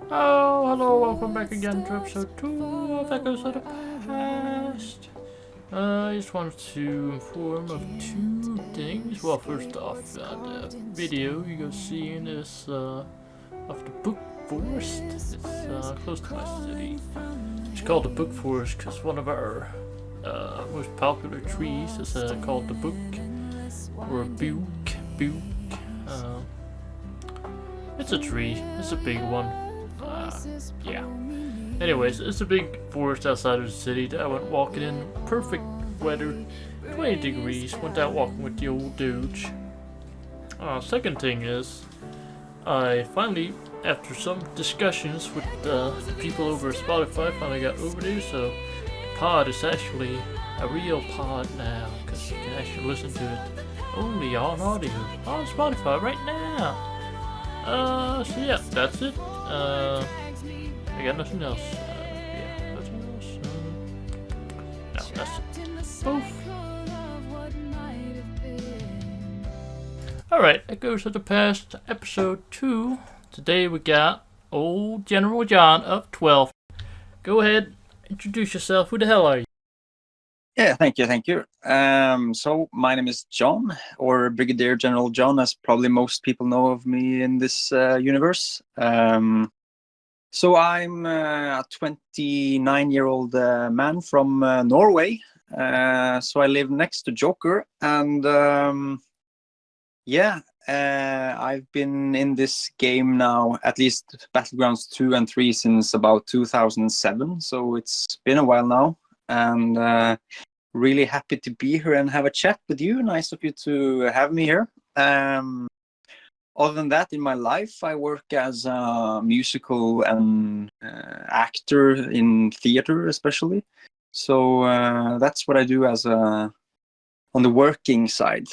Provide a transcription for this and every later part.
Oh, hello, welcome back again to episode 2 of Echoes of the Past. I just wanted to inform of two things. Well, first off, the video you go seeing is of the Book Forest. It's close to my city. It's called the Book Forest because one of our most popular trees is called the Book, or Buke. Uh, it's a tree, it's a big one. Yeah. Anyways, it's a big forest outside of the city that I went walking in. Perfect weather, 20 degrees. Went out walking with the old dude. Second thing is, I finally, after some discussions with the people over at Spotify, finally got over there. So the pod is actually a real pod now, because you can actually listen to it only on audio on Spotify right now. So yeah, that's it. I got nothing else. Yeah, nothing else. No, that's it. Both. Alright, that goes to the past, episode 2. Today we got old General John of 12. Go ahead, introduce yourself. Who the hell are you? Yeah, thank you. So my name is John, or Brigadier General John, as probably most people know of me in this universe. So I'm a 29-year-old man from Norway. So I live next to Joker, and yeah, I've been in this game now, at least Battlegrounds 2 and 3, since about 2007. So it's been a while now, and really happy to be here and have a chat with you. Nice of you to have me here. Other than that, in my life, I work as a musical and actor in theater, especially. So that's what I do as on the working side.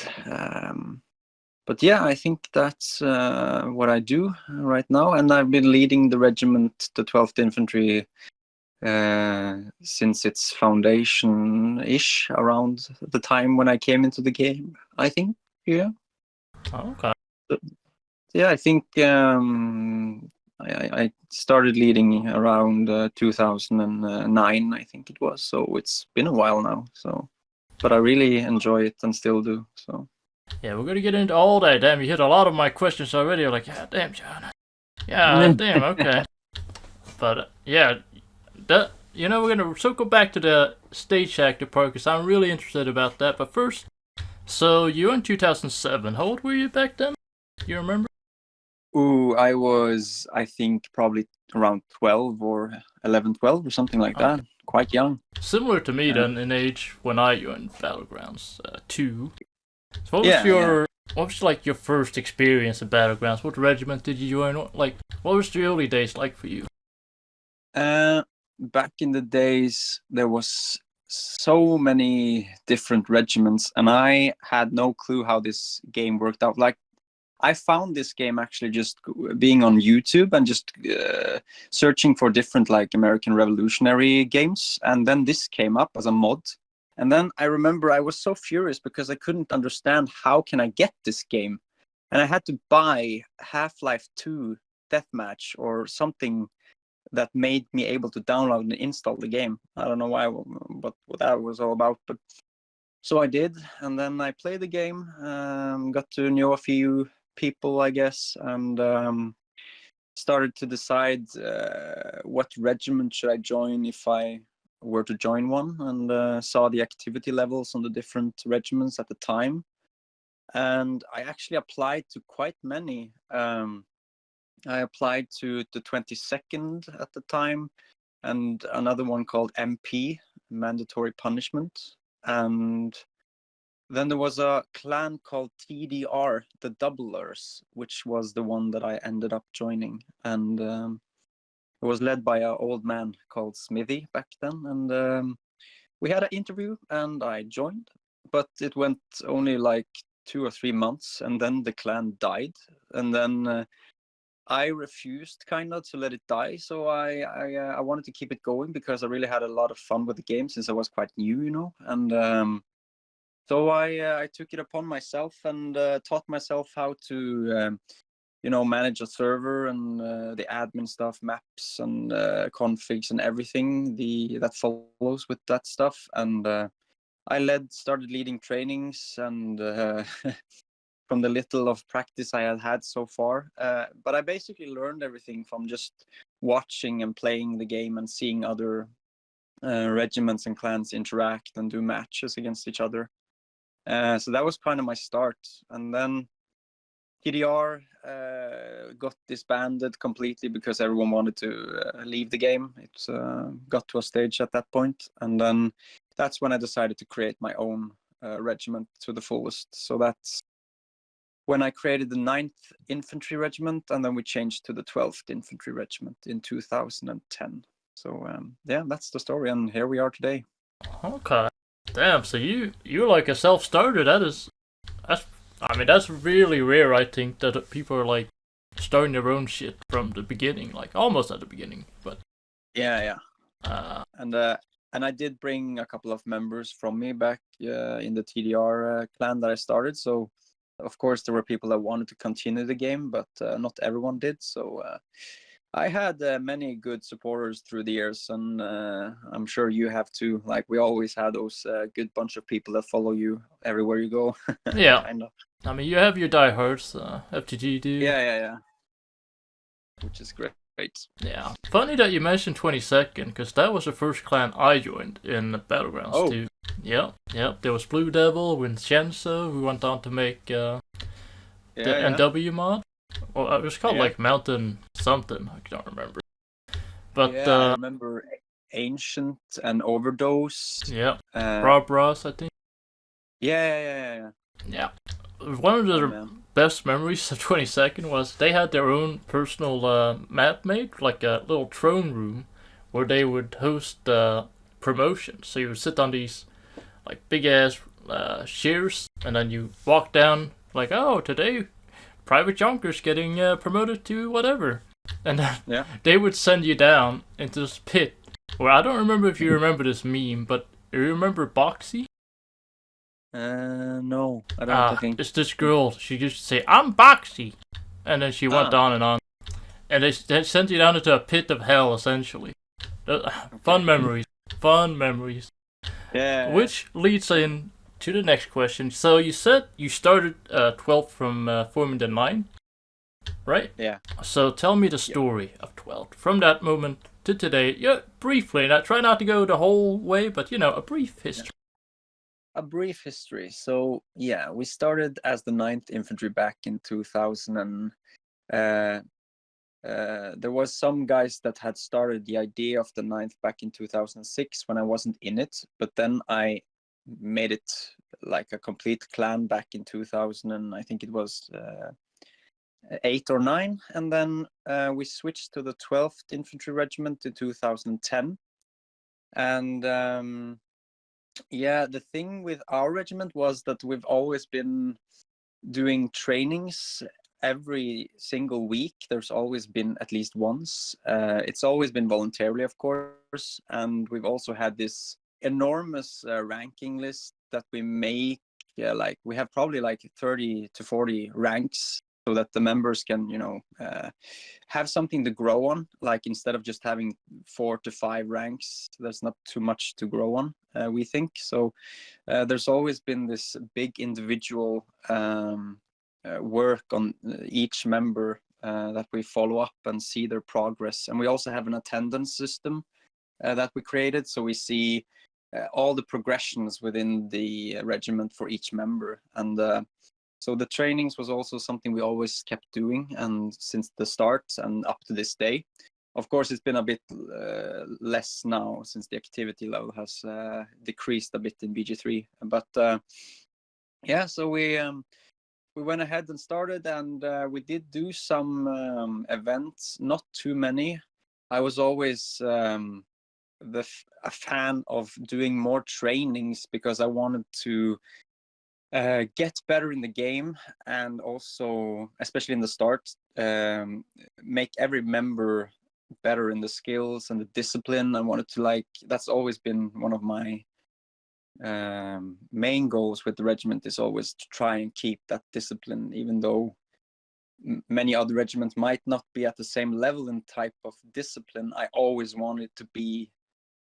But yeah, I think that's what I do right now, and I've been leading the regiment, the 12th Infantry, since its foundation-ish, around the time when I came into the game, I think. Yeah. Oh, okay. Yeah, I think I started leading around 2009, I think it was. So it's been a while now. So, but I really enjoy it and still do. So. Yeah, we're gonna get into all that. Damn, you hit a lot of my questions already. You're like, yeah, damn, John. Yeah, damn, okay. But yeah, that we're gonna circle back to the stage actor part because I'm really interested about that. But first, so you were in 2007. How old were you back then? You remember? Ooh, I was, I think, probably around 12 or 11, 12 or something like that. Okay. Quite young. Similar to me Uh, then in age when I joined Battlegrounds 2. So yeah. what was like your first experience in Battlegrounds? What regiment did you join? Like what was the early days like for you? Back in the days, there was so many different regiments, and I had no clue how this game worked out. Like, I found this game actually just being on YouTube and just searching for different like American Revolutionary games, and then this came up as a mod. And then I remember I was so furious because I couldn't understand how can I get this game, and I had to buy Half-Life 2 Deathmatch or something that made me able to download and install the game. I don't know why, what that was all about, but so I did, and then I played the game, got to know a few people, I guess, and started to decide what regiment should I join if I were to join one, and saw the activity levels on the different regiments at the time, and I actually applied to quite many. I applied to the 22nd at the time, and another one called MP, Mandatory Punishment. And then there was a clan called TDR, the Doublers, which was the one that I ended up joining. And it was led by an old man called Smithy back then. And we had an interview and I joined, but it went only like 2 or 3 months, and then the clan died. And then I refused kind of to let it die, so I wanted to keep it going because I really had a lot of fun with the game since I was quite new, and so I took it upon myself and taught myself how to manage a server and the admin stuff, maps and configs and everything that follows with that stuff. And I started leading trainings and from the little of practice I had so far. But I basically learned everything from just watching and playing the game and seeing other regiments and clans interact and do matches against each other. So that was kind of my start. And then TDR got disbanded completely because everyone wanted to leave the game. It got to a stage at that point. And then that's when I decided to create my own regiment to the fullest. So that's when I created the 9th Infantry Regiment, and then we changed to the 12th Infantry Regiment in 2010. So yeah, that's the story, and here we are today. Okay. Damn, so you're like a self-starter. That's really rare, I think, that people are like starting their own shit from the beginning, like almost at the beginning. But yeah. And I did bring a couple of members from me back in the TDR clan that I started. So of course there were people that wanted to continue the game, but not everyone did. So I had many good supporters through the years, and I'm sure you have too. Like, we always had those good bunch of people that follow you everywhere you go. yeah, kind of. I mean, you have your diehards, FTG do. Yeah. Which is great. Yeah. Funny that you mentioned 22nd, because that was the first clan I joined in Battlegrounds too. Yep. There was Blue Devil, Vincenzo, who went on to make the NW mod. Well, it was called like Mountain something. I can't remember. But I remember Ancient and Overdose. Yeah. Rob Ross, I think. Yeah. One of the best memories of 22nd was they had their own personal map made, like a little throne room, where they would host promotions. So you would sit on these like big ass chairs, and then you walk down like, oh, today Private Jonker's getting promoted to whatever, and then they would send you down into this pit. Where I don't remember if you remember this meme, but you remember Boxy? No, I don't think. It's this girl. She used to say, "I'm Boxy," and then she went on and on, and they sent you down into a pit of hell, essentially. Fun memories. Yeah. Which leads in to the next question. So you said you started 12th from forming the 9, right? Yeah. So tell me the story of 12th from that moment to today. Yeah, briefly. Now try not to go the whole way, but a brief history. A brief history. So yeah, we started as the 9th Infantry back in 2000, and there was some guys that had started the idea of the 9th back in 2006 when I wasn't in it, but then I made it like a complete clan back in 2000, and I think it was 8 or 9, and then we switched to the 12th Infantry Regiment in 2010. And the thing with our regiment was that we've always been doing trainings every single week. There's always been at least once. It's always been voluntarily, of course, and we've also had this enormous ranking list that we make. Like, we have probably like 30 to 40 ranks, so that the members can have something to grow on. Like, instead of just having 4 to 5 ranks, there's not too much to grow on, we think. So there's always been this big individual work on each member that we follow up and see their progress. And we also have an attendance system that we created, so we see all the progressions within the regiment for each member. And so the trainings was also something we always kept doing, and since the start and up to this day. Of course, it's been a bit less now, since the activity level has decreased a bit in BG3. But so we went ahead and started, and we did do some events, not too many. I was always a fan of doing more trainings, because I wanted to get better in the game, and also, especially in the start, make every member better in the skills and the discipline. I wanted to, that's always been one of my main goals with the regiment, is always to try and keep that discipline, even though many other regiments might not be at the same level and type of discipline, I always wanted to be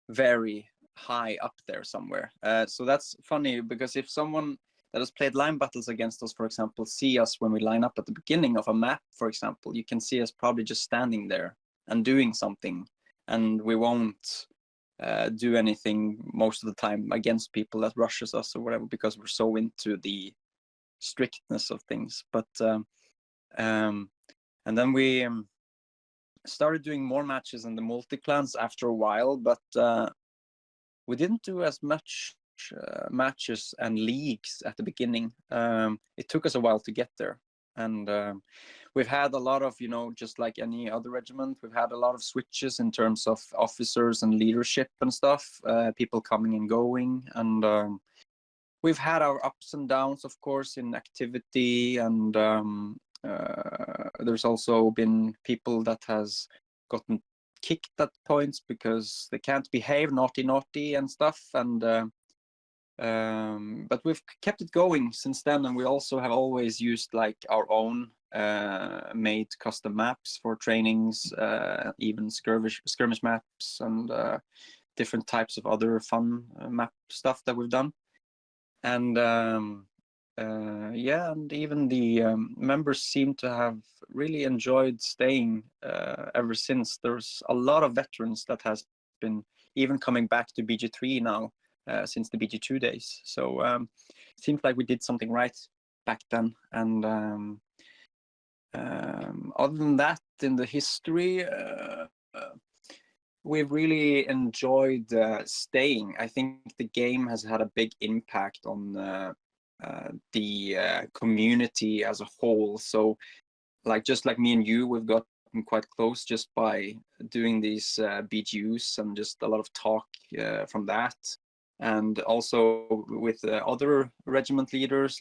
very high up there somewhere. So that's funny, because if someone that has played line battles against us, for example, see us when we line up at the beginning of a map, for example, you can see us probably just standing there and doing something, and we won't do anything most of the time against people that rushes us or whatever, because we're so into the strictness of things. But and then we started doing more matches in the multi-clans after a while, but we didn't do as much matches and leagues at the beginning. It took us a while to get there, and we've had a lot of, just like any other regiment, we've had a lot of switches in terms of officers and leadership and stuff, people coming and going, and we've had our ups and downs, of course, in activity, and there's also been people that has gotten kicked at points because they can't behave, naughty and stuff, and but we've kept it going since then, and we also have always used like our own made custom maps for trainings, even skirmish maps, and different types of other fun map stuff that we've done. And and even the members seem to have really enjoyed staying ever since. There's a lot of veterans that has been even coming back to BG3 now since the BG2 days. So it seems like we did something right back then. And other than that, in the history, we've really enjoyed staying. I think the game has had a big impact on the community as a whole. So just like me and you, we've gotten quite close just by doing these BGUs and just a lot of talk from that. And also with other regiment leaders,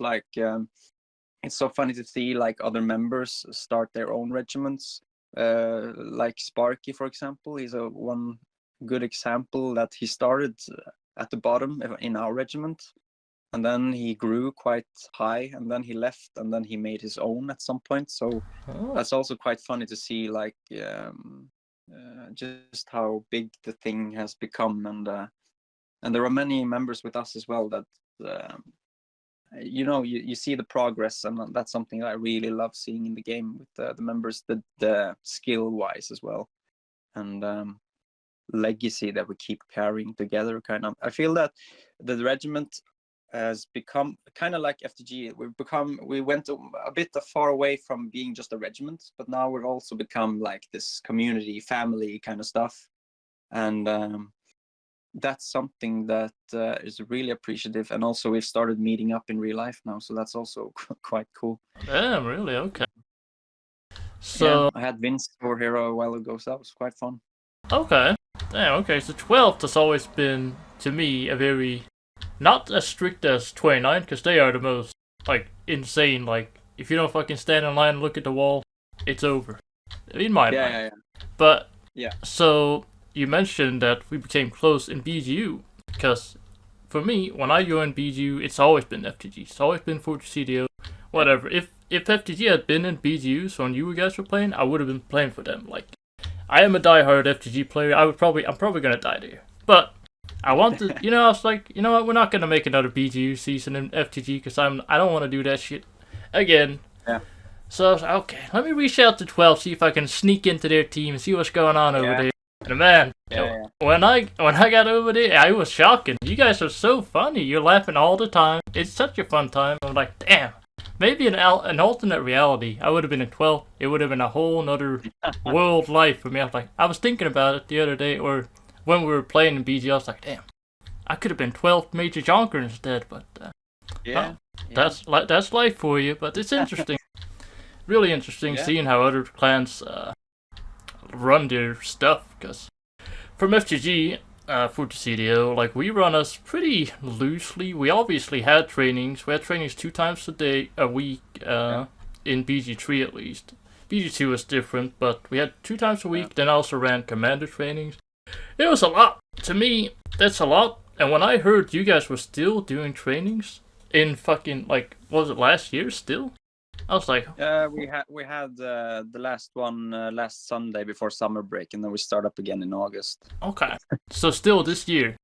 it's so funny to see other members start their own regiments. Like Sparky, for example, he's one good example that he started at the bottom in our regiment, and then he grew quite high, and then he left, and then he made his own at some point. So that's also quite funny to see, just how big the thing has become. And there are many members with us as well that you see the progress, and that's something that I really love seeing in the game with the members, the skill wise as well, and legacy that we keep carrying together. Kind of, I feel that the regiment has become kind of like FTG. We went a bit far away from being just a regiment, but now we've also become like this community, family kind of stuff, and that's something that is really appreciative. And also we've started meeting up in real life now, so that's also quite cool. Yeah, really? Okay. So I had Vince over here a while ago, so that was quite fun. Okay. Damn, okay. So 12th has always been, to me, a very... not as strict as 29, because they are the most, insane. If you don't fucking stand in line and look at the wall, it's over. In my mind. Yeah. But, yeah. So, you mentioned that we became close in BGU, because for me, when I joined BGU, it's always been FTG. It's always been Fortress CDO, whatever. If FTG had been in BGU, so when you guys were playing, I would have been playing for them. I am a diehard FTG player. I'm probably gonna die there. But I wanted, I was like, you know what? We're not gonna make another BGU season in FTG because I don't want to do that shit again. Yeah. So I was like, okay, let me reach out to 12, see if I can sneak into their team and see what's going on over there. And man, when I got over there, I was shocking. You guys are so funny. You're laughing all the time. It's such a fun time. I'm like, damn. Maybe an alternate reality. I would have been in 12th. It would have been a whole nother world life for me. I was thinking about it the other day, or when we were playing in BG, I was like, damn, I could have been 12th Major Jonker instead. But that's life for you. But it's interesting, really interesting seeing how other clans run their stuff. Because from FTG, for the CDO, we run us pretty loosely. We obviously had trainings. We had trainings 2 times a week, in BG3 at least. BG2 was different, but we had 2 times a week. Then I also ran commander trainings. It was a lot. To me, that's a lot. And when I heard you guys were still doing trainings in fucking, was it last year still? I was like, We had the last one last Sunday before summer break, and then we start up again in August. okay. So still this year,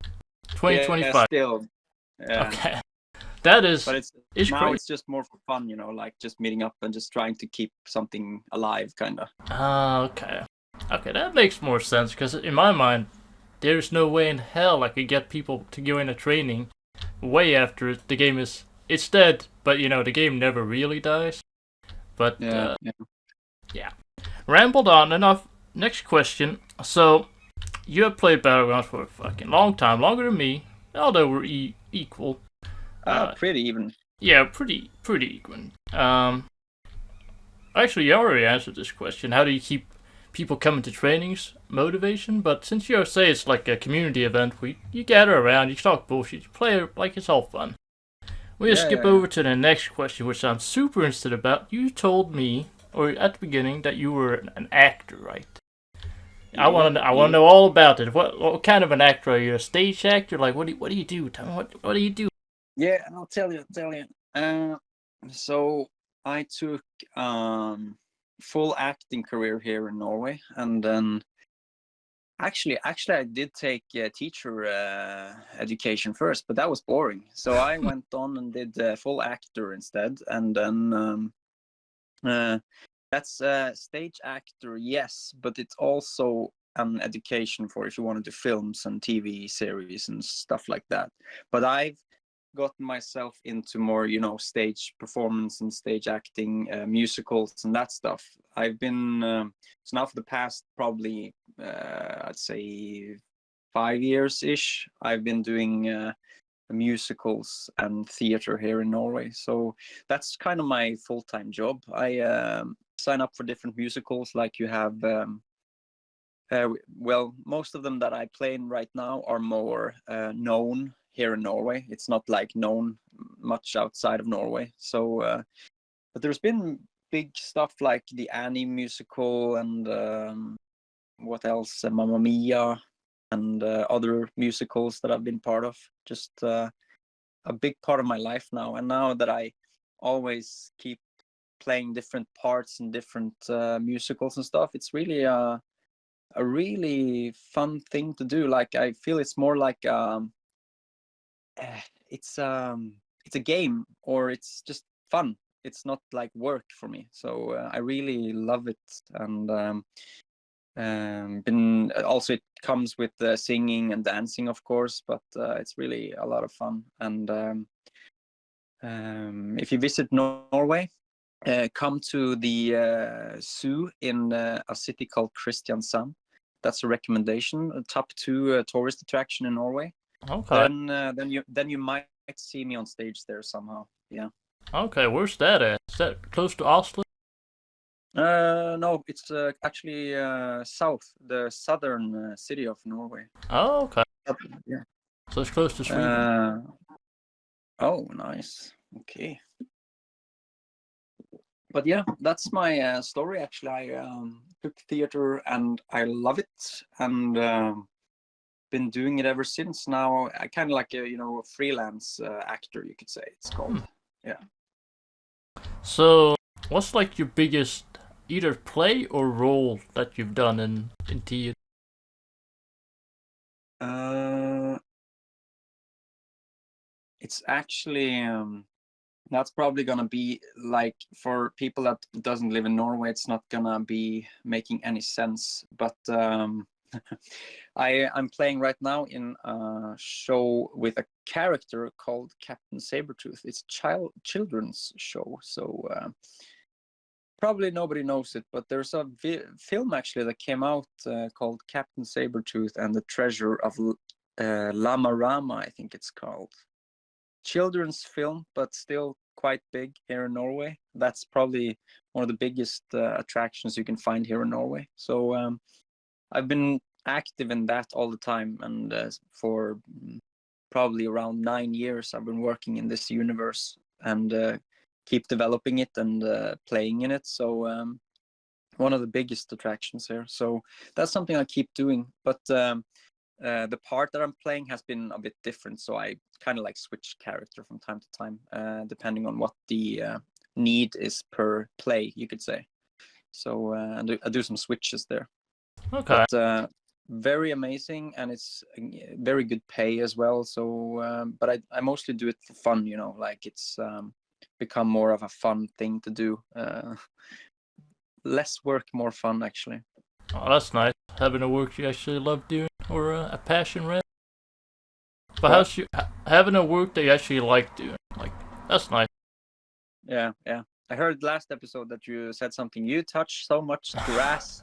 Yeah, 2025. still. Yeah. Okay. That But is it's now crazy. it's just more for fun, like just meeting up and just trying to keep something alive, kind of. Okay. Okay, that makes more sense because in my mind, there's no way in hell I could get people to go into training way after the game it's dead, but the game never really dies. But Yeah. yeah, rambled on enough. Next question. So you have played Battlegrounds for a fucking long time, longer than me, although we're equal. Pretty even. Yeah, pretty even. Actually, you already answered this question. How do you keep people coming to trainings motivation? But since you say it's like a community event, you gather around, you talk bullshit, you play like it's all fun. We'll skip over to the next question, which I'm super interested about. You told me, or at the beginning, that you were an actor, right? I want to know all about it. What kind of an actor are you? A stage actor? Like what do you do? Tell me what do you do? Yeah, I'll tell you. So I took full acting career here in Norway, and then actually I did take teacher education first, but that was boring. So I went on and did full actor instead, and then that's stage actor, yes, but it's also an education for if you want to do films and TV series and stuff like that. But I've gotten myself into more, stage performance and stage acting, musicals and that stuff. I've been so now for the past probably I'd say 5 years ish. I've been doing musicals and theater here in Norway. So that's kind of my full-time job. I sign up for different musicals, like you have. Well, most of them that I play in right now are more known here in Norway. It's not like known much outside of Norway. So, but there's been big stuff like the Annie musical and what else, Mamma Mia, and other musicals that I've been part of. Just a big part of my life now. And now that I always keep playing different parts and different musicals and stuff, it's really a really fun thing to do. Like I feel it's more like it's a game, or it's just fun. It's not like work for me. So I really love it, and been also it comes with singing and dancing, of course, but it's really a lot of fun. And if you visit Norway, come to the zoo in a city called Kristiansand. That's a recommendation. A top 2 tourist attraction in Norway. Okay. Then you might see me on stage there somehow. Yeah. Okay, where's that at? Is that close to Oslo? No, it's actually south, the southern city of Norway. Oh, okay. Yeah. So it's close to Sweden. Oh, nice. Okay. But yeah, that's my story. Actually, I took theater and I love it, and been doing it ever since. Now I kind of like a freelance actor, you could say it's called. Yeah. So, what's like your biggest either play or role that you've done in theater? It's actually that's probably gonna be like, for people that doesn't live in Norway, it's not gonna be making any sense. But I'm playing right now in a show with a character called Captain Sabretooth. It's children's show, so probably nobody knows it, but there's a film actually that came out called Captain Sabretooth and the Treasure of Lama Rama, I think it's called. Children's film, but still quite big here in Norway. That's probably one of the biggest attractions you can find here in Norway. So I've been active in that all the time, and for probably around 9 years I've been working in this universe, and keep developing it and playing in it. So one of the biggest attractions here. So that's something I keep doing. But the part that I'm playing has been a bit different, so I kind of like switch character from time to time, depending on what the need is per play, you could say. So I do some switches there. Okay. But very amazing, and it's very good pay as well. So, but I mostly do it for fun, you know, like it's become more of a fun thing to do. Less work, more fun, actually. Oh, that's nice. Having a work you actually love doing, or a passion, right? But What? how's you having a work that you actually like doing? Like, that's nice. Yeah, yeah. I heard last episode that you said something. You touch so much grass.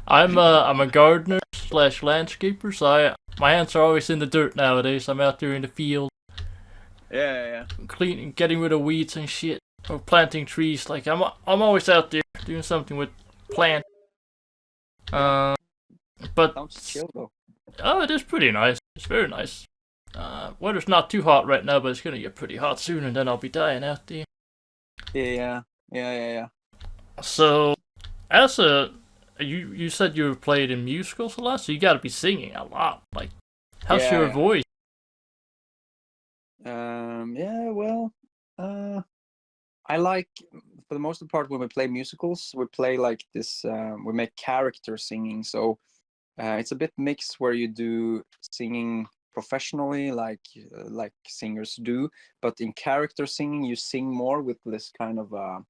I'm a gardener slash landscaper, so my hands are always in the dirt nowadays. I'm out there in the field, Yeah. cleaning, getting rid of weeds and shit, or planting trees. Like I'm always out there doing something with plants. But Sounds chill though. oh, it is pretty nice. It's very nice. Weather's not too hot right now, but it's gonna get pretty hot soon, and then I'll be dying out there. Yeah. So, as a you said you played in musicals a lot, so you got to be singing a lot. Like, how's your Yeah. voice? Yeah. Well, I like, for the most part, when we play musicals, we play like this. We make character singing, so it's a bit mixed where you do singing professionally, like singers do, but in character singing, you sing more with this kind of a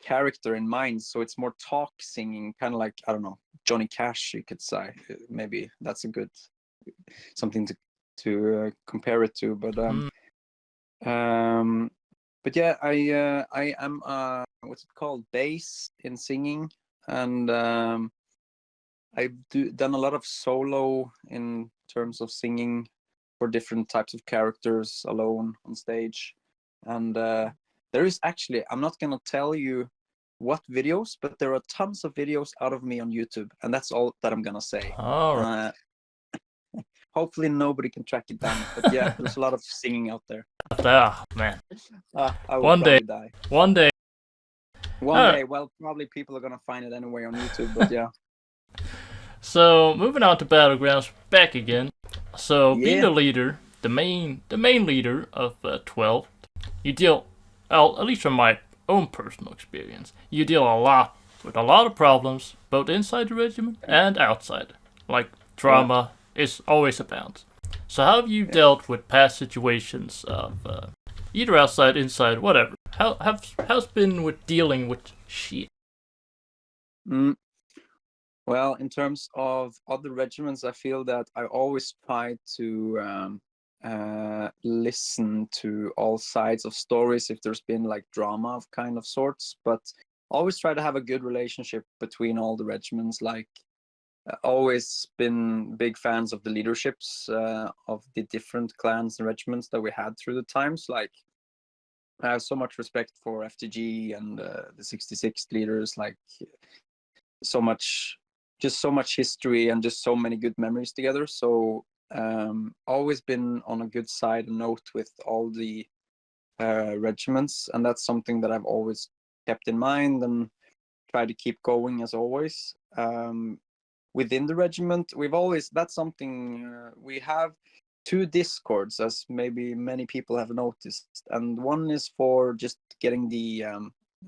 character in mind. So it's more talk singing, kind of like, I don't know, Johnny Cash, you could say. Maybe that's a good something to compare it to. Um, but yeah, I am what's it called, bass in singing, and I've done a lot of solo in terms of singing for different types of characters alone on stage. And there is actually, I'm not gonna tell you what videos, but there are tons of videos out of me on YouTube, and that's all that I'm gonna say. All right. Hopefully nobody can track it down, but yeah, there's a lot of singing out there. Ah, man. I will One day. probably die. One day. One day, well, probably people are gonna find it anyway on YouTube, but yeah. So moving on to Battlegrounds, back again. So being Yeah. the leader, the main leader of 12, you deal, well, at least from my own personal experience, you deal a lot with a lot of problems, both inside the regiment and outside. Like drama is always abound. So how have you dealt with past situations of either outside, inside, whatever? How's been with dealing with shit? Mm. Well, in terms of other regiments, I feel that I always try to listen to all sides of stories if there's been like drama of kind of sorts, but always try to have a good relationship between all the regiments. Like, always been big fans of the leaderships of the different clans and regiments that we had through the times. Like, I have so much respect for FTG and the 66th leaders. Like, so much history and just so many good memories together. So always been on a good side note with all the regiments, and that's something that I've always kept in mind and try to keep going as always. Within the regiment, that's something we have two discords, as maybe many people have noticed, and one is for just getting the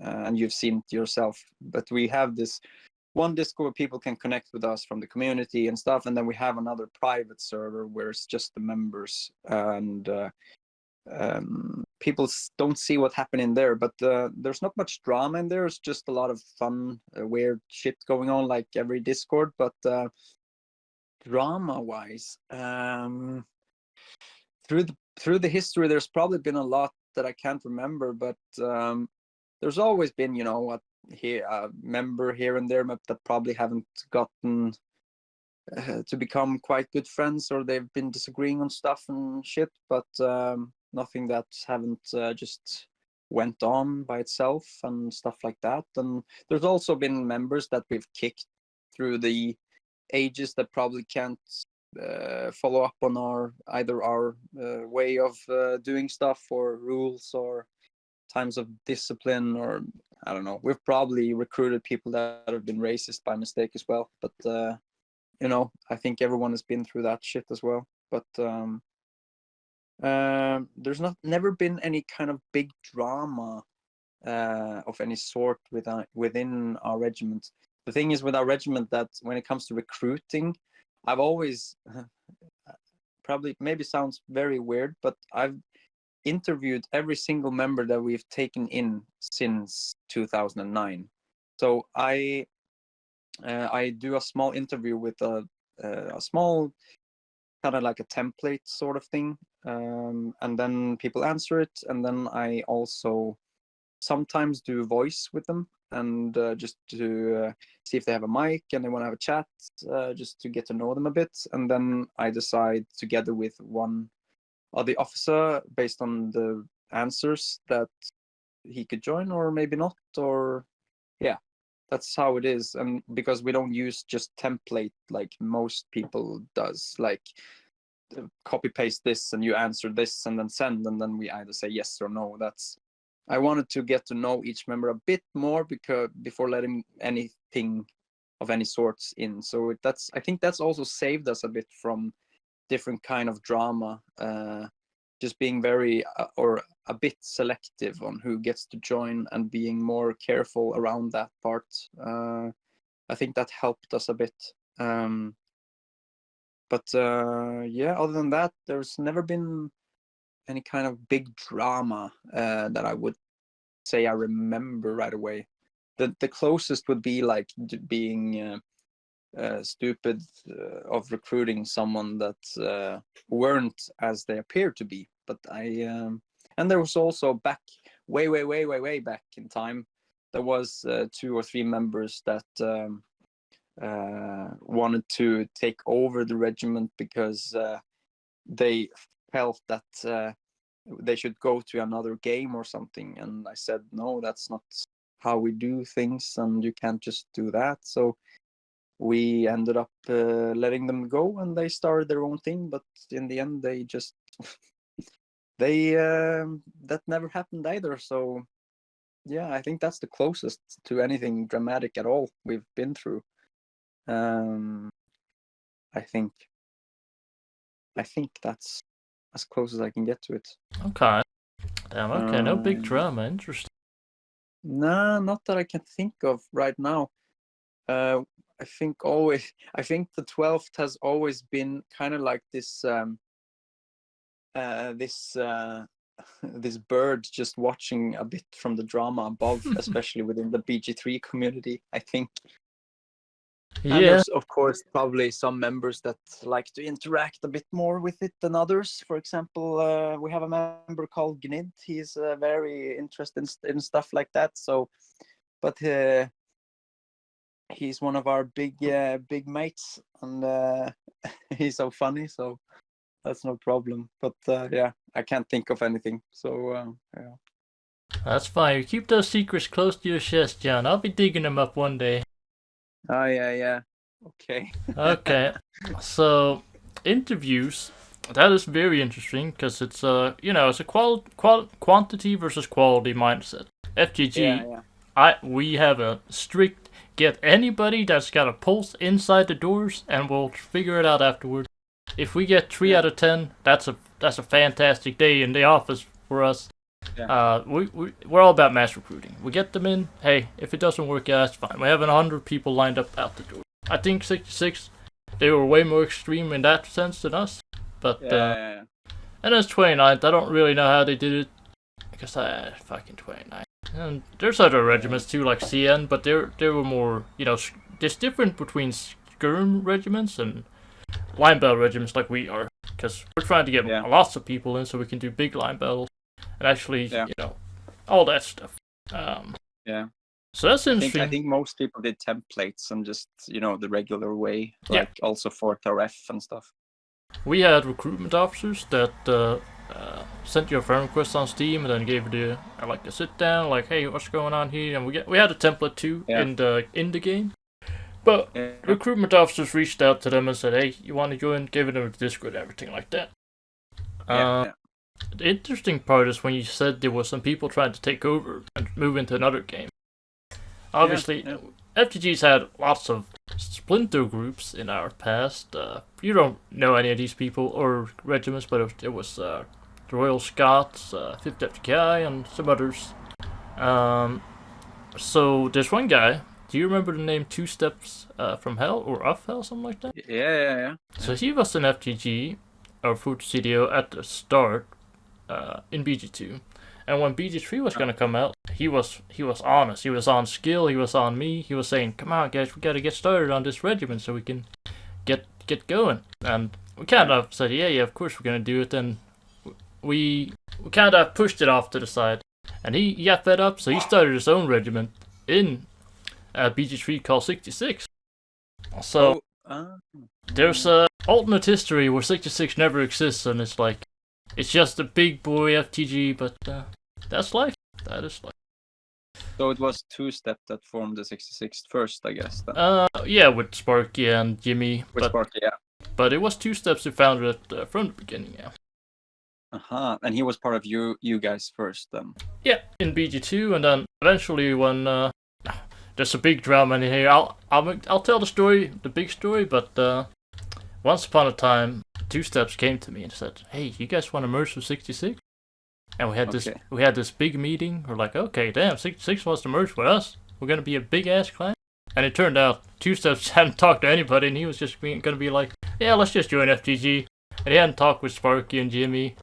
and you've seen it yourself, but we have this one Discord where people can connect with us from the community and stuff, and then we have another private server where it's just the members, and people don't see what happened in there, but there's not much drama in there. It's just a lot of fun, weird shit going on like every Discord. But drama wise, through the history, there's probably been a lot that I can't remember, but there's always been, you know, a member here and there that probably haven't gotten to become quite good friends, or they've been disagreeing on stuff and shit, but nothing that haven't just went on by itself and stuff like that. And there's also been members that we've kicked through the ages that probably can't follow up on our way of doing stuff, or rules, or times of discipline, or I don't know. We've probably recruited people that have been racist by mistake as well, but you know, I think everyone has been through that shit as well. But there's never been any kind of big drama of any sort within our regiment. The thing is with our regiment that when it comes to recruiting, I've always probably maybe sounds very weird, but I've interviewed every single member that we've taken in since 2009. So I do a small interview with a small kind of like a template sort of thing, and then people answer it, and then I also sometimes do voice with them, and just to see if they have a mic and they want to have a chat, just to get to know them a bit, and then I decide together with one other officer based on the answers that he could join or maybe not, or yeah, that's how it is. And because we don't use just template like most people does, like copy paste this and you answer this and then send, and then we either say yes or no. That's, I wanted to get to know each member a bit more because before letting anything of any sorts in. So that's, I think that's also saved us a bit from different kind of drama, just being very or a bit selective on who gets to join and being more careful around that part. I think that helped us a bit. But yeah, other than that, there's never been any kind of big drama that I would say I remember right away. The closest would be like being stupid of recruiting someone that weren't as they appeared to be. But and there was also back way back in time, there was 2 or 3 members that wanted to take over the regiment because they felt that they should go to another game or something, and I said no, that's not how we do things, and you can't just do that. So we ended up letting them go, and they started their own thing. But in the end, they just they that never happened either. So yeah, I think that's the closest to anything dramatic at all we've been through. I think that's as close as I can get to it. Okay. Damn, okay, no big drama. Interesting. Nah, not that I can think of right now. I think the 12th has always been kind of like this this bird just watching a bit from the drama above, especially within the BG3 community, I think. Yeah. And there's of course probably some members that like to interact a bit more with it than others. For example, we have a member called Gnid. He's very interested in stuff like that. So, but he's one of our big mates, and he's so funny. So that's no problem. But yeah, I can't think of anything. So yeah. That's fine. You keep those secrets close to your chest, John. I'll be digging them up one day. Oh yeah. Okay. Okay. So interviews. That is very interesting because it's it's a quantity versus quality mindset. FGG. Yeah. We have a strict get anybody that's got a pulse inside the doors, and we'll figure it out afterwards. If we get 3 out of 10, that's a fantastic day in the office for us. Yeah. We're all about mass recruiting. We get them in. Hey, if it doesn't work out, that's fine. We have 100 people lined up out the door. I think 66, they were way more extreme in that sense than us. But yeah. And as 29th, I don't really know how they did it. Because fucking 29. And there's other regiments too, like CN, but they were more, there's different between skirm regiments and line battle regiments like we are. Because we're trying to get lots of people in so we can do big line battles. And actually, all that stuff. Yeah. So that's interesting. I think most people did templates and just, the regular way, like also for RF and stuff. We had recruitment officers that sent you a friend request on Steam and then gave you a sit down, like, hey, what's going on here? And we had a template too in the game. But recruitment officers reached out to them and said, hey, you want to join? Gave them a Discord, everything like that. The interesting part is when you said there were some people trying to take over and move into another game. Obviously, FGG's had lots of splinter groups in our past. You don't know any of these people or regiments, but it was the Royal Scots, 5th FTKI, and some others. So there's one guy. Do you remember the name Two Steps from Hell or Off Hell, something like that? Yeah. So he was an FTG or Food Studio at the start in BG2, and when BG3 was gonna come out, he was honest. He was on skill. He was on me. He was saying, "Come on, guys, we gotta get started on this regiment so we can get going." And we kind of said, "Yeah, of course we're gonna do it." And we kind of pushed it off to the side, and he got fed up, so he started his own regiment in BG3 called 66. So there's a alternate history where 66 never exists, and it's like it's just a big boy FTG, but that's life. That is life. So it was Two Step that formed the 66th first, I guess. Then. Yeah, with Sparky and Jimmy. With Sparky, yeah. But it was Two Steps who founded it from the beginning, yeah. And he was part of you guys first, then. Yeah, in BG2, and then eventually when there's a big drama in here, I'll tell the story, the big story. But once upon a time, Two Steps came to me and said, "Hey, you guys want to merge with 66?" And we had this big meeting. We're like, "Okay, damn, 66 wants to merge with us. We're gonna be a big ass clan." And it turned out Two Steps hadn't talked to anybody, and he was just gonna be like, "Yeah, let's just join FTG." And he hadn't talked with Sparky and Jimmy.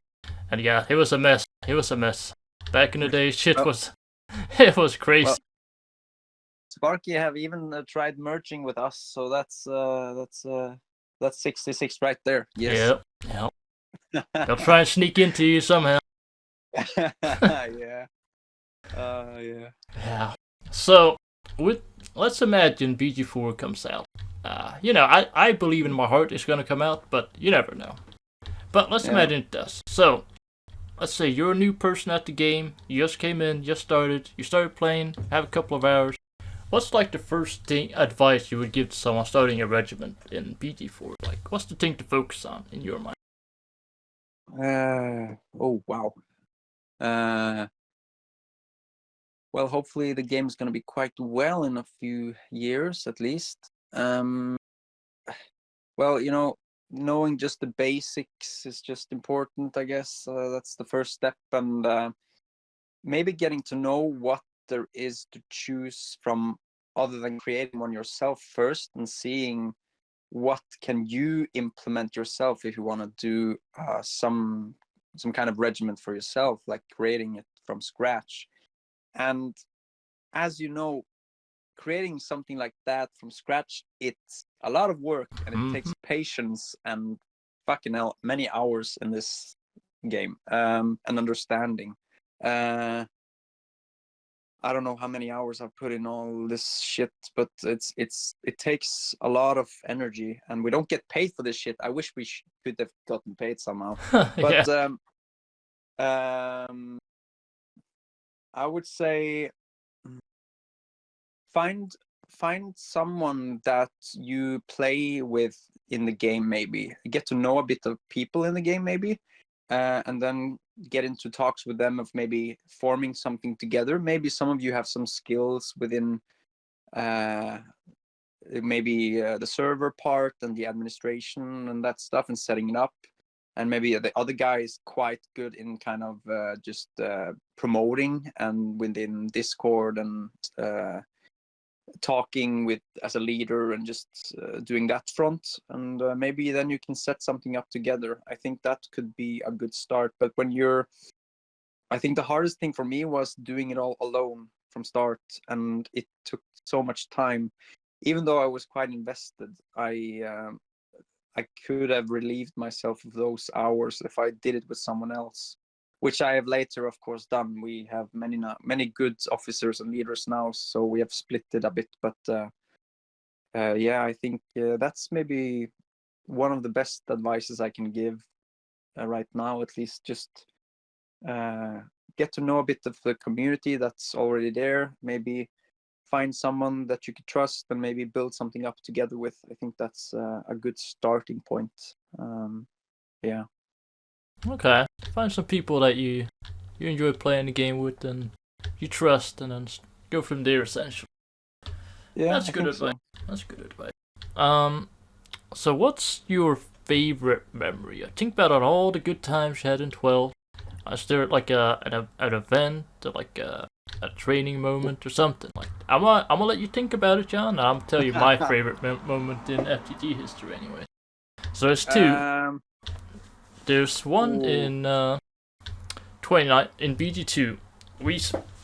And yeah, it was a mess. It was a mess. Back in the day, shit was... it was crazy. Well, Sparky have even tried merging with us, so that's 66 right there. Yes. Yep. They'll try and sneak into you somehow. Yeah. Yeah. So, let's imagine BG4 comes out. I believe in my heart it's gonna come out, but you never know. But let's imagine it does. So, let's say you're a new person at the game, you just came in, you started playing, have a couple of hours. What's like the first advice you would give to someone starting a regiment in BG4? Like, what's the thing to focus on in your mind? Oh, wow. Well, hopefully the game is going to be quite well in a few years at least. Well, knowing just the basics is just important, I guess. That's the first step, and maybe getting to know what there is to choose from other than creating one yourself first, and seeing what can you implement yourself if you want to do some kind of regiment for yourself, like creating it from scratch. And as you know, creating something like that from scratch, it's a lot of work, and it takes patience and fucking hell, many hours in this game, and understanding. I don't know how many hours I've put in all this shit, but it takes a lot of energy, and we don't get paid for this shit. I wish we could have gotten paid somehow. But I would say find someone that you play with in the game, maybe get to know a bit of people in the game, maybe, and then get into talks with them of maybe forming something together. Maybe some of you have some skills within maybe the server part and the administration and that stuff, and setting it up. And maybe the other guy is quite good in kind of just promoting and within Discord and talking with as a leader and just doing that front. And maybe then you can set something up together. I think that could be a good start. But I think the hardest thing for me was doing it all alone from start, and it took so much time. Even though I was quite invested, I could have relieved myself of those hours if I did it with someone else, which I have later, of course, done. We have many good officers and leaders now, so we have split it a bit. But I think that's maybe one of the best advices I can give right now, at least. Just get to know a bit of the community that's already there. Maybe find someone that you could trust and maybe build something up together with. I think that's a good starting point. Yeah. Okay. Find some people that you enjoy playing the game with and you trust, and then go from there, essentially. Yeah, that's good advice. So. That's good advice. So what's your favorite memory? Think about all the good times you had in 12. Is there like an event, like a training moment or something like that. I'm gonna let you think about it, John, and I'm gonna tell you my favorite moment in FTG history anyway. So there's two. There's one Ooh. in 29 in BG2.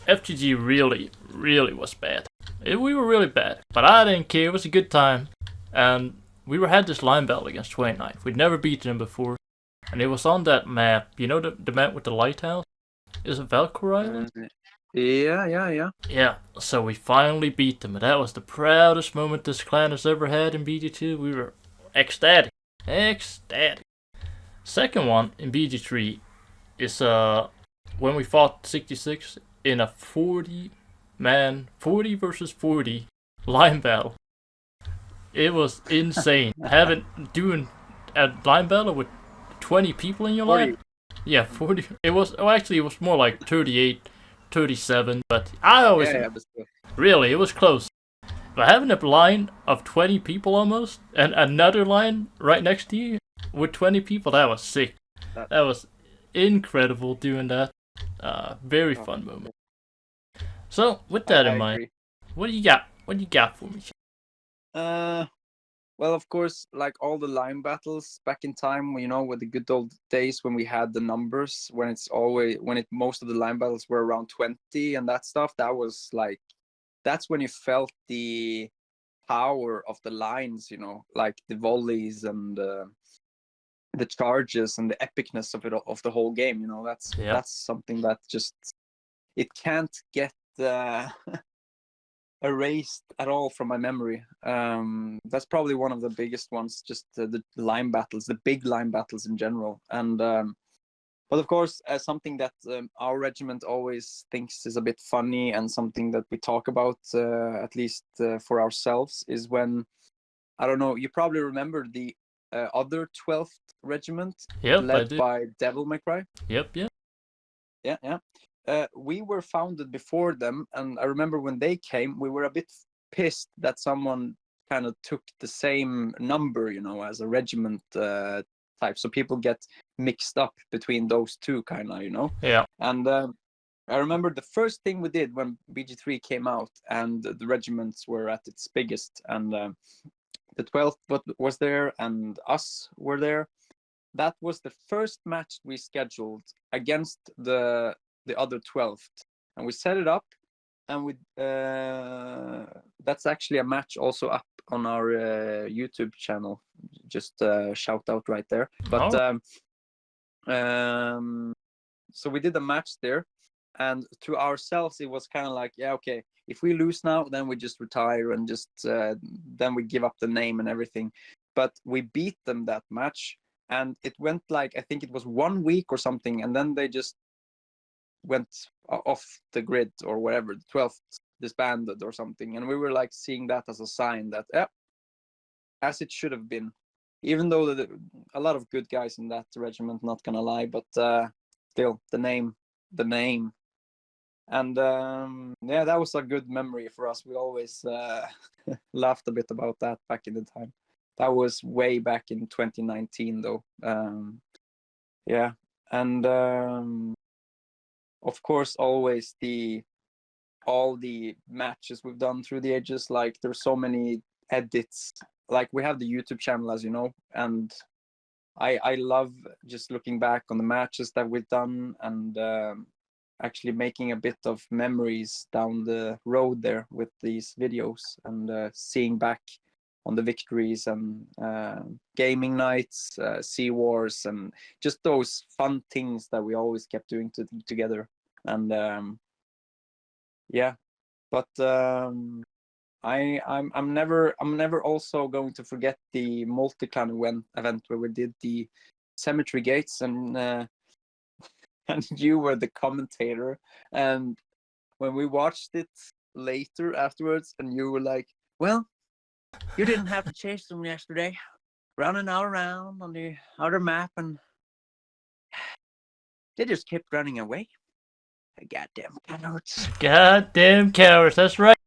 FTG really was bad. We were really bad, but I didn't care. It was a good time, and we had this line battle against 29. We'd never beaten them before, and it was on that map. You know the map with the lighthouse? Is it Valkyrie Island? Yeah. Yeah. So we finally beat them, and that was the proudest moment this clan has ever had in BG2. We were ecstatic. Second one in BG3 is when we fought 66 in a 40 versus 40 line battle. It was insane. Doing a line battle with 20 people in your 40. line. Yeah, 40. It was more like 38, 37, but I always But still. really it was close. But having a line of 20 people almost and another line right next to you with 20 people, that was sick. That was incredible doing that. Very fun moment. So with that in mind, what do you got? What do you got for me? Well, of course, like all the line battles back in time, you know, with the good old days when we had the numbers, when most of the line battles were around 20 and that stuff, that's when you felt the power of the lines, you know, like the volleys and the charges and the epicness of the whole game, you know. That's something that just it can't get erased at all from my memory. That's probably one of the biggest ones, just the line battles, the big line battles in general. And but of course, something that our regiment always thinks is a bit funny and something that we talk about, at least for ourselves, is when, I don't know, you probably remember the other 12th regiment, led by Devil May Cry. Yep. Yeah. We were founded before them, and I remember when they came, we were a bit pissed that someone kind of took the same number, you know, as a regiment type, so people get mixed up between those two, kind of, you know. Yeah. And I remember the first thing we did when BG3 came out and the regiments were at its biggest, and the 12th was there and us were there. That was the first match we scheduled against the other 12th, and we set it up, and that's actually a match also up on our YouTube channel. Just shout out right there. But so we did a match there, and to ourselves it was kind of like, yeah, okay, if we lose now, then we just retire and just then we give up the name and everything. But we beat them that match, and it went like, I think it was 1 week or something, and then they just went off the grid or whatever, the 12th disbanded or something. And we were like seeing that as a sign that, yeah, as it should have been, even though a lot of good guys in that regiment, not gonna lie, but still the name. And yeah, that was a good memory for us. We always laughed a bit about that back in the time. That was way back in 2019 though. Yeah. And of course, always all the matches we've done through the ages, like there's so many edits. Like we have the YouTube channel, as you know, and I love just looking back on the matches that we've done and actually making a bit of memories down the road there with these videos, and seeing back on the victories and gaming nights, sea wars, and just those fun things that we always kept doing together. And yeah, but I'm never also going to forget the multi-clan event where we did the cemetery gates, and and you were the commentator, and when we watched it later afterwards, and you were like, well, you didn't have to chase them yesterday, running all around on the other map, and they just kept running away. Goddamn cowards. Goddamn cowards, that's right.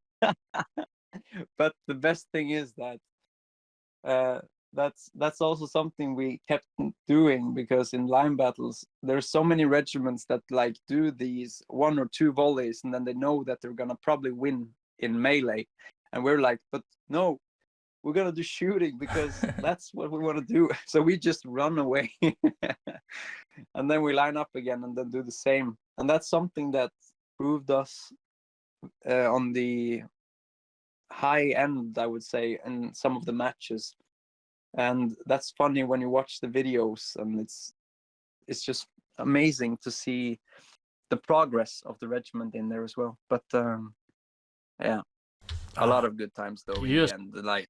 But the best thing is that that's also something we kept doing, because in line battles there's so many regiments that like do these 1 or 2 volleys and then they know that they're gonna probably win in melee, and we're like, but no, we're gonna do shooting because that's what we want to do. So we just run away and then we line up again and then do the same, and that's something that proved us on the high end, I would say, in some of the matches. And that's funny when you watch the videos, and it's just amazing to see the progress of the regiment in there as well. But yeah, a lot of good times though in the end. Like,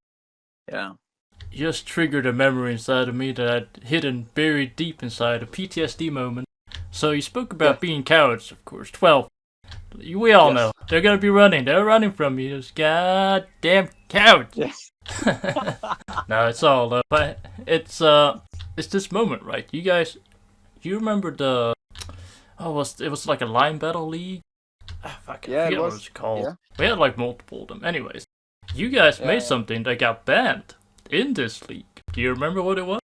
yeah, you just triggered a memory inside of me that I'd hidden buried deep inside, a PTSD moment. So you spoke about being cowards, of course. 12. We all know they're gonna be running. They're running from you, those goddamn cowards. Yes. No, it's all but it's this moment, right? You guys, you remember the it was like a line battle league? I forget what it was called. Yeah. We had like multiple of them. Anyways, you guys made something that got banned in this league. Do you remember what it was?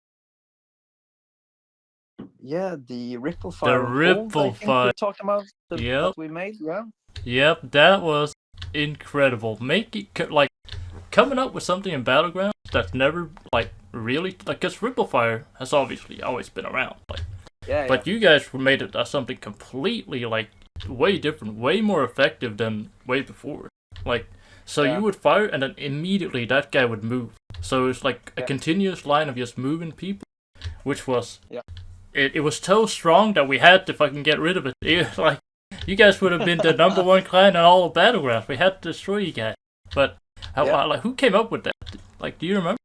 Yeah, the Ripple Fire. The Ripple Fire. We're talking about that we made, yeah. Yep, that was incredible. Like coming up with something in Battlegrounds that's never like really like, because Ripple Fire has obviously always been around, like. But you guys made it something completely like way different, way more effective than way before. Like, so you would fire and then immediately that guy would move. So it's like a continuous line of just moving people, which was it was so strong that we had to fucking get rid of it. Like, you guys would have been the number 1 clan in all of Battlegrounds. We had to destroy you guys. But like, who came up with that? Like, do you remember?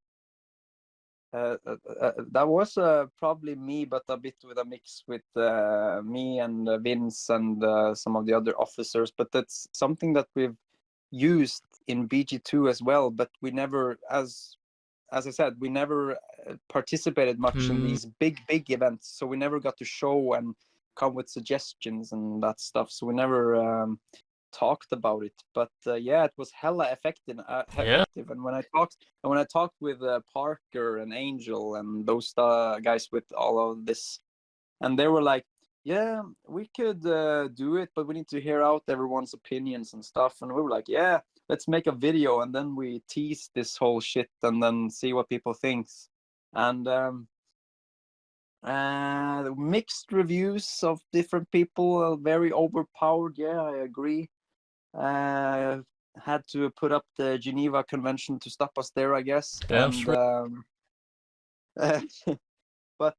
That was probably me, but a bit with a mix with me and Vince and some of the other officers. But that's something that we've used in BG2 as well. But we never, as I said, we never participated much in these big events. So we never got to show and come with suggestions and that stuff. So we never talked about it. But it was hella effective. And when I talked with Parker and Angel and those guys with all of this, and they were like, yeah, we could do it, but we need to hear out everyone's opinions and stuff. And we were like, yeah, let's make a video, and then we tease this whole shit and then see what people thinks. And mixed reviews of different people, very overpowered. Yeah, I agree. Had to put up the Geneva Convention to stop us there, I guess. That's right. But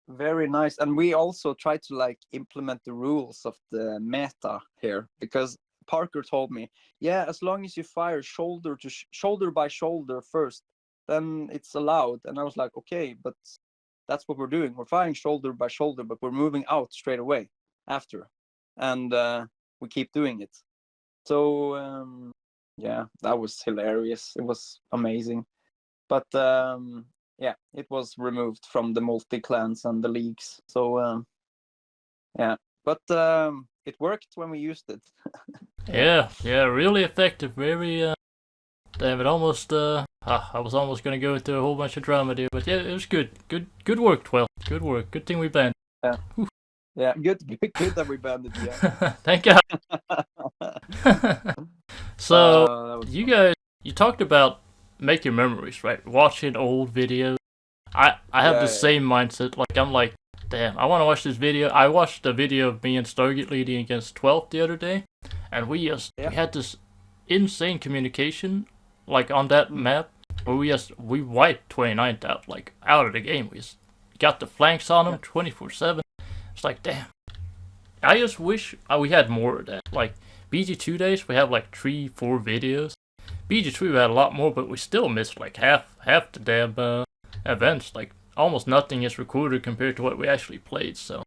very nice. And we also tried to like implement the rules of the meta here, because Parker told me, yeah, as long as you fire shoulder to shoulder by shoulder first, then it's allowed. And I was like, okay, but that's what we're doing. We're firing shoulder by shoulder, but we're moving out straight away after. And we keep doing it. So that was hilarious. It was amazing. But it was removed from the multi-clans and the leagues. So but it worked when we used it. Really effective. Very damn it, almost I was almost gonna go into a whole bunch of drama there, but it was good work, 12. Good work. Good thing we banned. Yeah, good that we banned it. Yeah. Thank God. So you guys, you talked about making memories, right? Watching old videos. I have the same mindset. Like, I'm like, damn, I want to watch this video. I watched a video of me and Stargate leading against 12 the other day, and we had this insane communication, like on that map, where we wiped 29th out, like out of the game. We just got the flanks on them 24/7. It's like, damn. I just wish we had more of that. Like, BG2 days, we have like 3-4 videos. BG3 we had a lot more, but we still missed like half the damn events. Like, almost nothing is recorded compared to what we actually played. So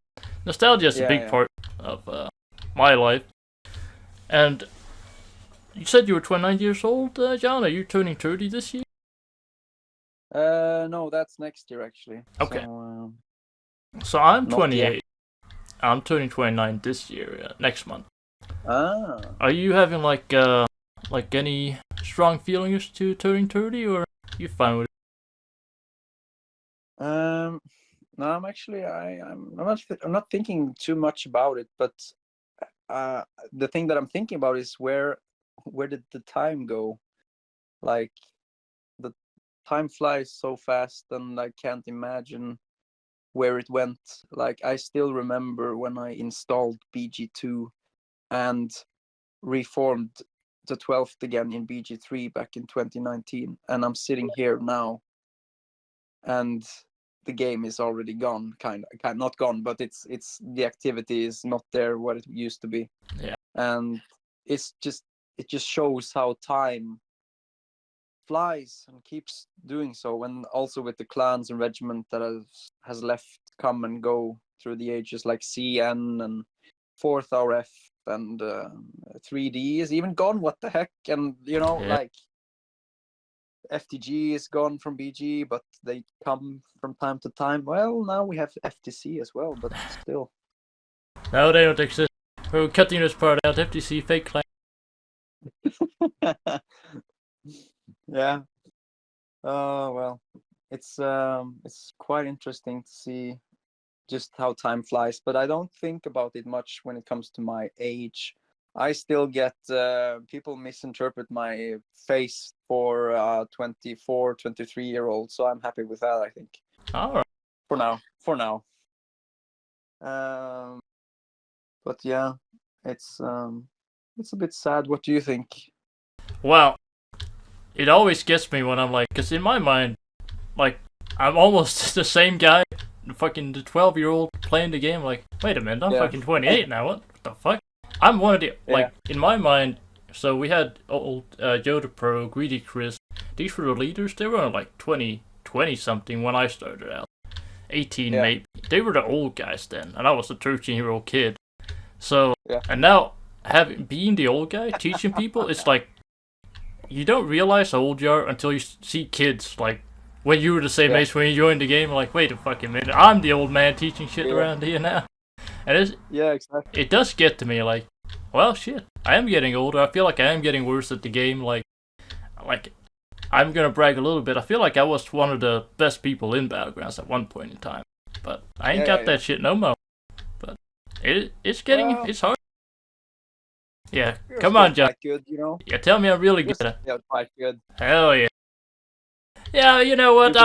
nostalgia is a big part of my life. And you said you were 29 years old, John. Are you turning 30 this year? No, that's next year actually. Okay. So I'm 28. I'm turning 29 this year, next month. Are you having like any strong feelings to turning 30, or You fine with No, I'm actually I'm not thinking too much about it, but the thing that I'm thinking about is where did the time go? Like the time flies so fast, and I can't imagine where it went. Like I still remember when I installed BG2 and reformed the 12th again in BG3 back in 2019, and I'm sitting here now, and the game is already gone, kind of not gone, but it's the activity is not there what it used to be. Yeah. And it's just it just shows how time flies and keeps doing so, and also with the clans and regiment that has left come and go through the ages, like CN and 4th RF and 3D is even gone. What the heck? And Yeah. like FTG is gone from BG, but they come from time to time. Well, now we have FTC as well, but still. No, they don't exist. We're cutting this part out. FTC fake clan. Yeah. Well, it's quite interesting to see just how time flies, but I don't think about it much when it comes to my age. I still get people misinterpret my face for 24, 23-year-old, so I'm happy with that, I think. All right. For now. But yeah, it's a bit sad. What do you think? Well, it always gets me when I'm like, because in my mind, like, I'm almost the same guy, fucking the 12-year-old playing the game. Like, wait a minute, I'm fucking 28 now. What the fuck? I'm one of the, like, in my mind, so we had old Yoda Pro, Greedy Chris. These were the leaders. They were like 20 something when I started out. 18 maybe. They were the old guys then, and I was a 13-year-old kid. So, and now, being the old guy, teaching people, it's like, you don't realize how old you are until you see kids, like, when you were the same age when you joined the game, like, wait a fucking minute, I'm the old man teaching shit around here now. And exactly. It does get to me, like, well, shit, I am getting older. I feel like I am getting worse at the game. Like, I'm gonna brag a little bit. I feel like I was one of the best people in Battlegrounds at one point in time, but I ain't got that shit no more. But it's hard. Yeah, come on, John. Good, Yeah, tell me I'm really good. Yeah, quite good. Hell yeah. Yeah, you know what?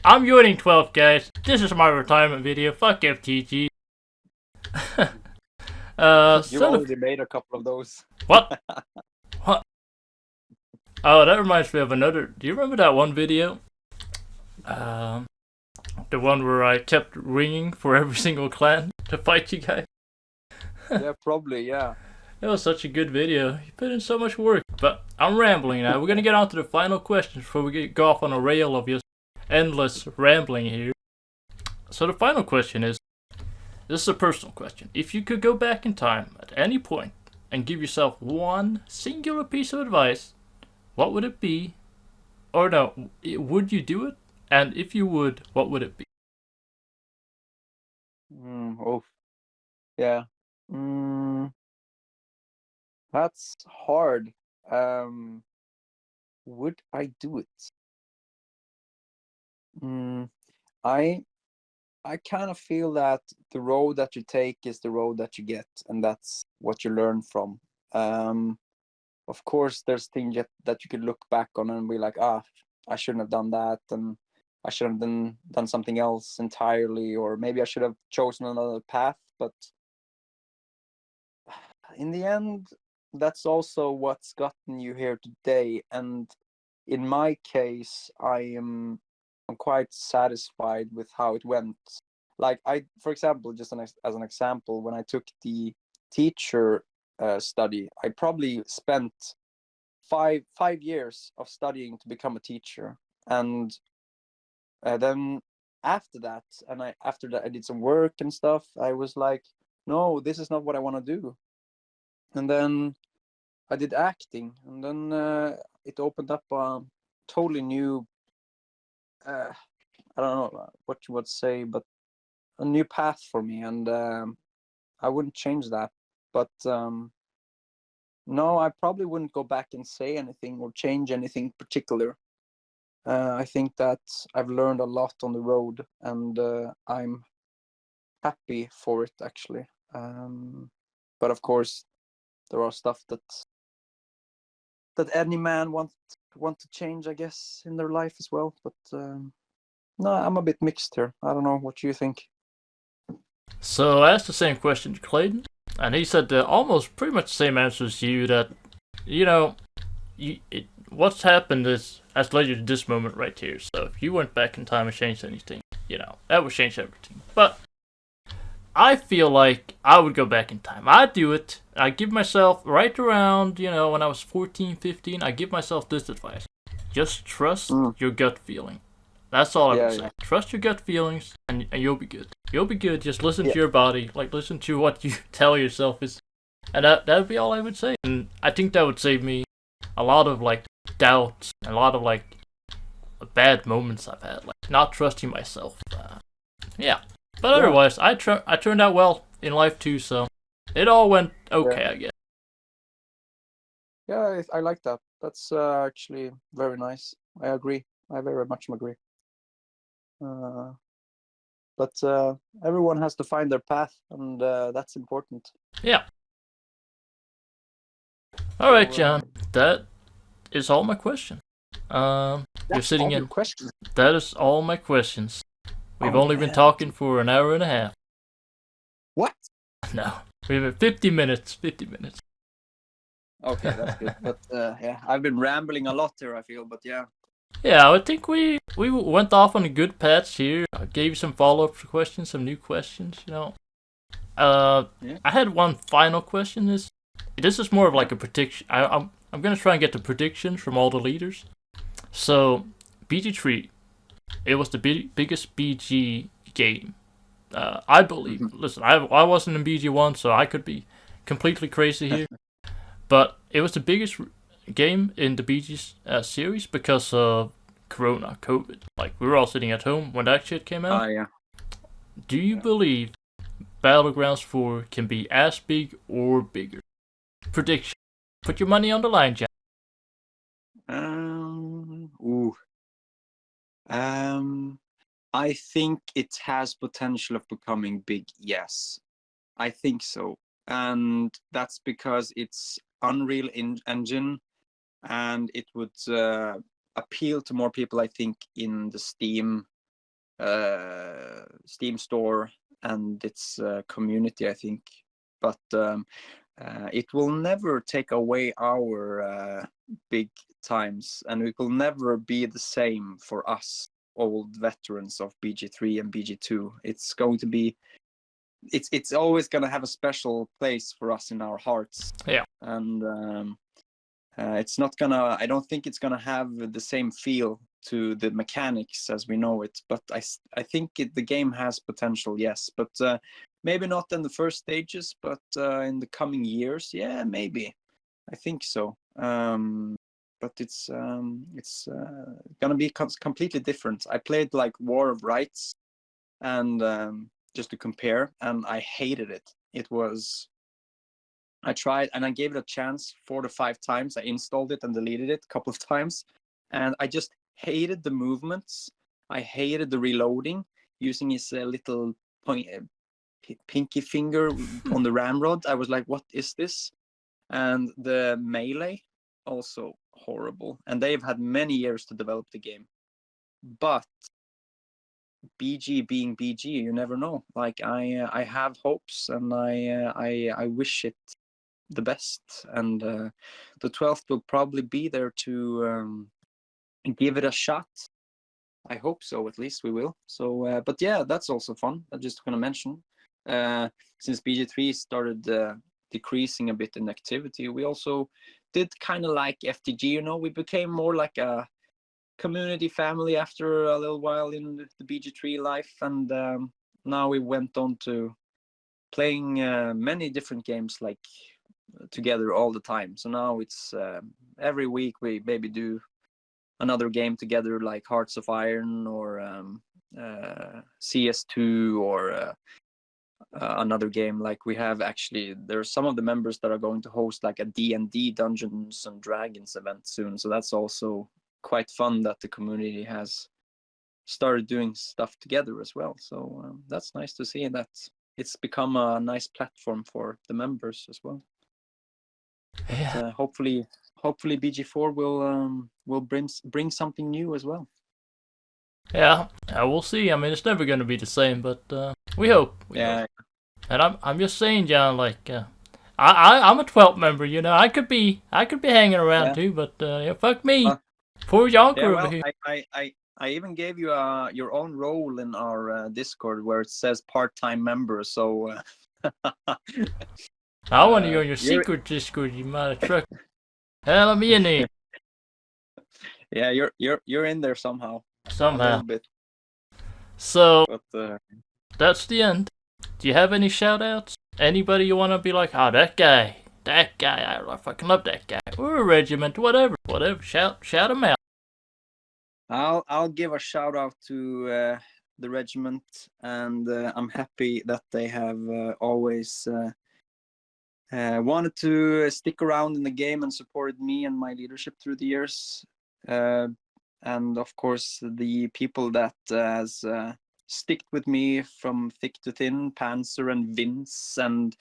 I'm joining 12, guys. This is my retirement video. Fuck FTG. You've already made a couple of those. What? What? Oh, that reminds me of another. Do you remember that one video? The one where I kept ringing for every single clan to fight you guys. Yeah, probably, yeah. It was such a good video. You put in so much work. But I'm rambling now. We're gonna get on to the final questions before we go off on a rail of just endless rambling here. So the final question is, this is a personal question. If you could go back in time at any point and give yourself one singular piece of advice, what would it be? Or no, would you do it? And if you would, what would it be? Yeah. That's hard. Would I do it? I kind of feel that the road that you take is the road that you get, and that's what you learn from. Of course, there's things that you could look back on and be like, I shouldn't have done that, and I should have done something else entirely, or maybe I should have chosen another path. But in the end, that's also what's gotten you here today. And in my case, I'm quite satisfied with how it went. Like for example, just as an example, when I took the teacher study, I probably spent 5 years of studying to become a teacher, and then after that, I did some work and stuff. I was like, no, this is not what I want to do. And then I did acting, and then it opened up a totally new, I don't know what you would say, but a new path for me, and I wouldn't change that. But no, I probably wouldn't go back and say anything or change anything particular. I think that I've learned a lot on the road, and I'm happy for it actually. But of course, there are stuff that any man want to change, I guess, in their life as well. But no, I'm a bit mixed here. I don't know. What do you think? So I asked the same question to Clayton, and he said almost pretty much the same answer as you. That you know, what's happened has led you to this moment right here. So if you went back in time and changed anything, that would change everything. But I feel like I would go back in time. I'd do it. I give myself right around, when I was 14, 15, I give myself this advice. Just trust your gut feeling. That's all I would say. Trust your gut feelings, and you'll be good. You'll be good. Just listen to your body. Like, listen to what you tell yourself is. And that would be all I would say. And I think that would save me a lot of, like, doubts. A lot of, like, bad moments I've had. Like, not trusting myself. Yeah. But otherwise, I turned out well in life too, so it all went okay, I guess. Yeah, I like that. That's actually very nice. I agree. I very much agree. But everyone has to find their path, and that's important. Yeah. All right, John. That is all my questions. You're sitting in. Questions. That is all my questions. We've only been talking for an hour and a half. What? No, we have 50 minutes. 50 minutes. Okay, that's good. But yeah, I've been rambling a lot here, I feel. But yeah. Yeah, I think we went off on a good patch here. I gave you some follow-up questions, some new questions. I had one final question. This is more of like a prediction. I'm gonna try and get the predictions from all the leaders. So, BG3, it was the biggest BG game, I believe. Listen, I wasn't in BG1, so I could be completely crazy here. But it was the biggest game in the BG series because of Corona, COVID. Like, we were all sitting at home when that shit came out. Yeah. Do you believe Battlegrounds 4 can be as big or bigger? Prediction. Put your money on the line, Jack. I think it has potential of becoming big. Yes, I think so, and that's because it's Unreal Engine, and it would appeal to more people. I think in the Steam store and its community. I think, but it will never take away our big times, and it will never be the same for us old veterans of BG3 and BG2. It's going to be, it's always going to have a special place for us in our hearts. Yeah. And it's not gonna, I don't think it's gonna have the same feel to the mechanics as we know it, but I think the game has potential, yes, but maybe not in the first stages, but in the coming years, yeah, maybe. I think so. But it's gonna be completely different. I played like War of Rights, and just to compare, and I hated it. I tried and I gave it a chance 4 to 5 times. I installed it and deleted it a couple of times, and I just hated the movements. I hated the reloading, using his little pinky finger on the ramrod. I was like, what is this? And the melee, also horrible. And they've had many years to develop the game. But BG being BG, you never know. Like, I have hopes, and I wish it the best. And the 12th will probably be there to give it a shot. I hope so. At least we will. So, but yeah, that's also fun. I'm just going to mention, since BG3 started decreasing a bit in activity, we also did kind of like FTG. We became more like a community family after a little while in the BG3 life, and now we went on to playing many different games, like together all the time. So now it's every week we maybe do another game together, like Hearts of Iron or CS2 or another game. Like, we have actually, there's some of the members that are going to host like a D&D Dungeons and Dragons event soon, so that's also quite fun that the community has started doing stuff together as well. So that's nice to see that it's become a nice platform for the members as well. Yeah. But, hopefully BG4 will bring something new as well. Yeah, we'll see. I mean, it's never gonna be the same, but we hope. We Yeah. hope. And I'm just saying, John. Like, I'm a 12th member. You know, I could be hanging around Yeah. too, but yeah, fuck me. Well, Poor Yonker Yeah, over well, here. I even gave you your own role in our Discord where it says part-time member. So I want you on your you're- secret Discord, you mother truck. Hell, let me in here yeah, you're in there somehow. A somehow. little bit, So but that's the end. Do you have any shout-outs? Anybody you wanna be like, oh, that guy, I fucking love that guy. We're a regiment, whatever. Shout him out. I'll give a shout out to the regiment, and I'm happy that they have always wanted to stick around in the game and supported me and my leadership through the years. And of course, the people that has sticked with me from thick to thin, Panzer and Vince, and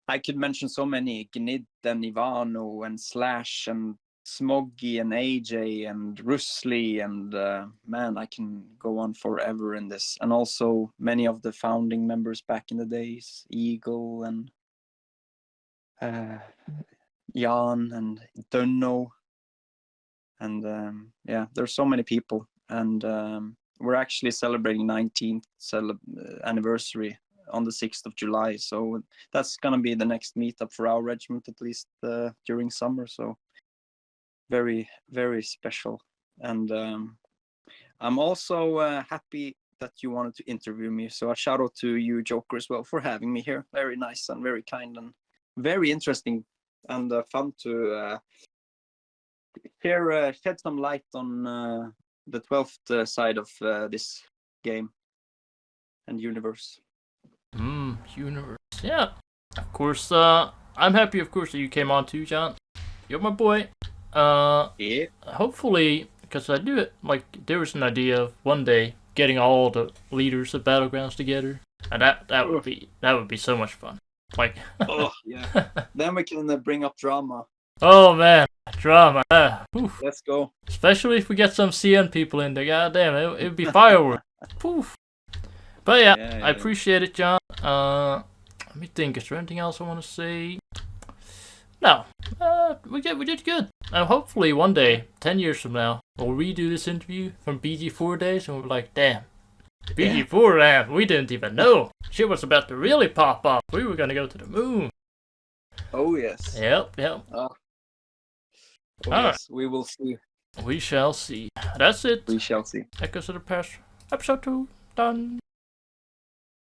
I could mention so many, Gnid and Ivano and Slash and Smoggy and AJ and Rusli, and man, I can go on forever in this. And also many of the founding members back in the days, Eagle and Jan and Dunno. And yeah, there's so many people, and we're actually celebrating 19th anniversary on the 6th of July, so that's gonna be the next meetup for our regiment, at least during summer. So very, very special. And I'm also happy that you wanted to interview me, so a shout out to you, Joker, as well, for having me here. Very nice and very kind and very interesting, and fun to shed some light on the 12th side of this game and universe. Universe. Yeah. Of course, I'm happy, of course, that you came on too, John. You're my boy. Yeah. Hopefully, because I do it, like, there was an idea of one day getting all the leaders of Battlegrounds together. And that would be so much fun. Like, Oh, yeah. Then we can bring up drama. oh man, drama. Oof. Let's go. Especially if we get some CN people in there. God damn, it'd be fireworks. Poof. But yeah, Yeah, I appreciate it, John. Let me think. Is there anything else I want to say? No. We did good. Hopefully one day, 10 years from now, we'll redo this interview from BG4 days, and we'll be like, damn, BG4, man, we didn't even know. Shit was about to really pop off. We were gonna go to the moon. Oh, yes. Yep. Oh, All yes. We will see. We shall see. That's it. We shall see. Echoes of the Past, episode 2, done.